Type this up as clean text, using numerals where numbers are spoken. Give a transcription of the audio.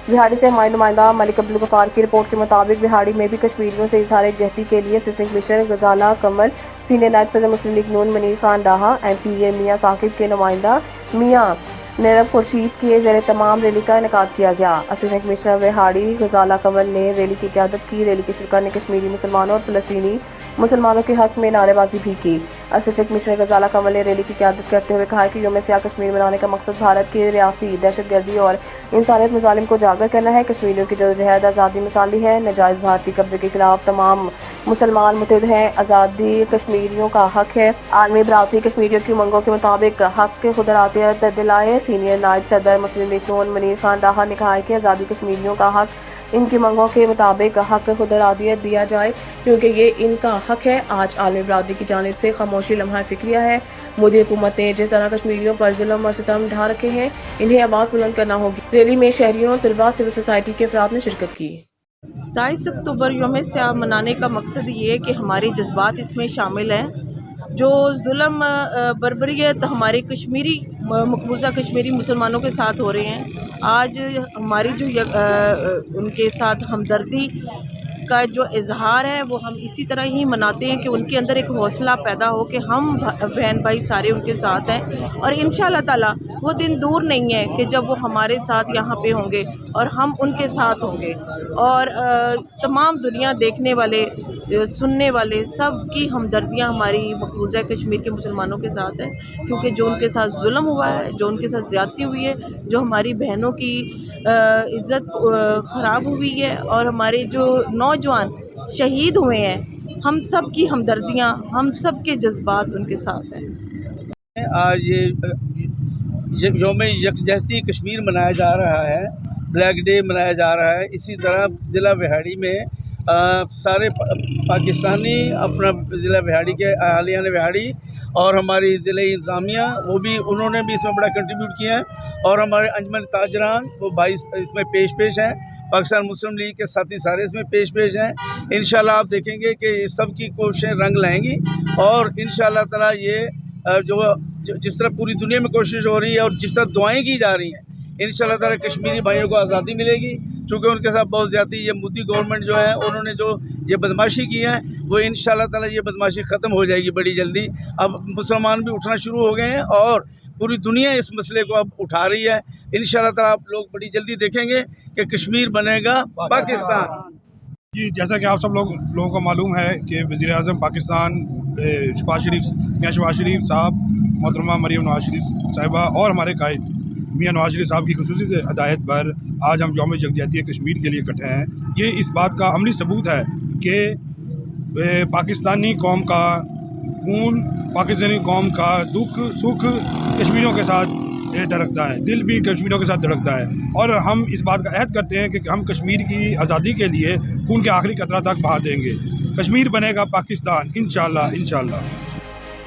بہاڑی سے ہمارے نمائندہ ملک عبدالغفار کی رپورٹ کے مطابق بہاڑی میں بھی کشمیریوں سے اظہار یکجہتی کے لیے اسسٹنٹ کمشنر غزالہ کمل، سینئر نائب صدر مسلم لیگ نون منیر خان ڈاہا، ایم پی اے میاں ثاقب کے نمائندہ میاں نیرب خورشید کے زیر تمام ریلی کا انعقاد کیا گیا۔ اسسٹنٹ کمشنر بہاڑی غزالہ کمل نے ریلی کی قیادت کی۔ ریلی کے شرکا نے کشمیری مسلمانوں اور فلسطینی مسلمانوں کے حق میں نعرے بازی بھی کی۔ اسسٹنٹ کمشنر غزالہ کمل نے ریلی کی قیادت کرتے ہوئے کہا کہ یوم سیاہ کشمیر منانے کا مقصد بھارت کی ریاستی دہشت گردی اور انسانیت مظالم کو اجاگر کرنا ہے۔ کشمیریوں کی جدوجہد آزادی مثالی ہے، ناجائز بھارتی قبضے کے خلاف تمام مسلمان متحد ہیں، آزادی کشمیریوں کا حق ہے۔ عالمی برادری کشمیریوں کی امنگوں کے مطابق حق خود ارادیت دلائے۔ سینئر نائب صدر مسلم لیگ نون منیر خان ڈاہا نے کہا کہ آزادی کشمیریوں کا حق، ان کی منگوں کے مطابق حق خود ارادیت دیا جائے کیونکہ یہ ان کا حق ہے۔ آج عالمی برادری کی جانب سے خاموشی لمحہ فکریہ ہے۔ مودی حکومت نے جس طرح کشمیریوں پر ظلم اور ستم ڈھا رکھے ہیں، انہیں آواز بلند کرنا ہوگی۔ ریلی میں شہریوں، طلباء، سول سوسائٹی کے افراد نے شرکت کی۔ 27 اکتوبر یوم سیاہ منانے کا مقصد یہ ہے کہ ہمارے جذبات اس میں شامل ہیں۔ جو ظلم بربریت ہمارے کشمیری مقبوضہ کشمیری مسلمانوں کے ساتھ ہو رہے ہیں، آج ہماری جو ان کے ساتھ ہمدردی کا جو اظہار ہے وہ ہم اسی طرح ہی مناتے ہیں کہ ان کے اندر ایک حوصلہ پیدا ہو کہ ہم بہن بھائی سارے ان کے ساتھ ہیں، اور انشاءاللہ تعالی وہ دن دور نہیں ہے کہ جب وہ ہمارے ساتھ یہاں پہ ہوں گے اور ہم ان کے ساتھ ہوں گے، اور تمام دنیا دیکھنے والے، سننے والے سب کی ہمدردیاں ہماری مقبوضہ کشمیر کے مسلمانوں کے ساتھ ہیں، کیونکہ جو ان کے ساتھ ظلم ہوا ہے، جو ان کے ساتھ زیادتی ہوئی ہے، جو ہماری بہنوں کی عزت خراب ہوئی ہے، اور ہمارے جو نوجوان شہید ہوئے ہیں، ہم سب کی ہمدردیاں، ہم سب کے جذبات ان کے ساتھ ہیں۔ آج یہ یوم یکجہتی کشمیر منایا جا رہا ہے، بلیک ڈے منایا جا رہا ہے۔ اسی طرح ضلع بہاڑی میں سارے پاکستانی اپنا ضلع بہاڑی کے اہالیان بہاڑی اور ہماری ضلع انتظامیہ انہوں نے بھی اس میں بڑا کنٹریبیوٹ کیا ہے، اور ہمارے انجمن تاجران وہ 22 اس میں پیش ہیں، پاکستان مسلم لیگ کے ساتھی سارے اس میں پیش ہیں۔ انشاءاللہ آپ دیکھیں گے کہ سب کی کوششیں رنگ لائیں گی، اور انشاءاللہ تعالی یہ جو جس طرح پوری دنیا میں کوشش ہو رہی ہے اور جس طرح دعائیں کی جا رہی ہیں، انشاءاللہ تعالی کشمیری بھائیوں کو آزادی ملے گی، چونکہ ان کے ساتھ بہت زیادتی یہ مودی گورنمنٹ جو ہے انہوں نے جو یہ بدماشی کی ہے، وہ انشاءاللہ تعالی یہ بدماشی ختم ہو جائے گی بڑی جلدی۔ اب مسلمان بھی اٹھنا شروع ہو گئے ہیں اور پوری دنیا اس مسئلے کو اب اٹھا رہی ہے۔ انشاءاللہ تعالی آپ لوگ بڑی جلدی دیکھیں گے کہ کشمیر بنے گا پاکستان۔ جی، جیسا کہ آپ سب لوگوں کو معلوم ہے کہ وزیر اعظم پاکستان میاں شہباز شریف صاحب، محترمہ مریم نواز شریف صاحبہ اور ہمارے قائد میاں نواز شریف صاحب کی خصوصی ہدایت پر آج ہم یوم یکجہتی کشمیر کے لیے اکٹھے ہیں۔ یہ اس بات کا عملی ثبوت ہے کہ پاکستانی قوم کا خون، پاکستانی قوم کا دکھ سکھ کشمیریوں کے ساتھ دھڑکتا ہے، دل بھی کشمیریوں کے ساتھ دھڑکتا ہے، اور ہم اس بات کا عہد کرتے ہیں کہ ہم کشمیر کی آزادی کے لیے خون کے آخری قطرہ تک بہا دیں گے۔ کشمیر بنے گا پاکستان، انشاءاللہ۔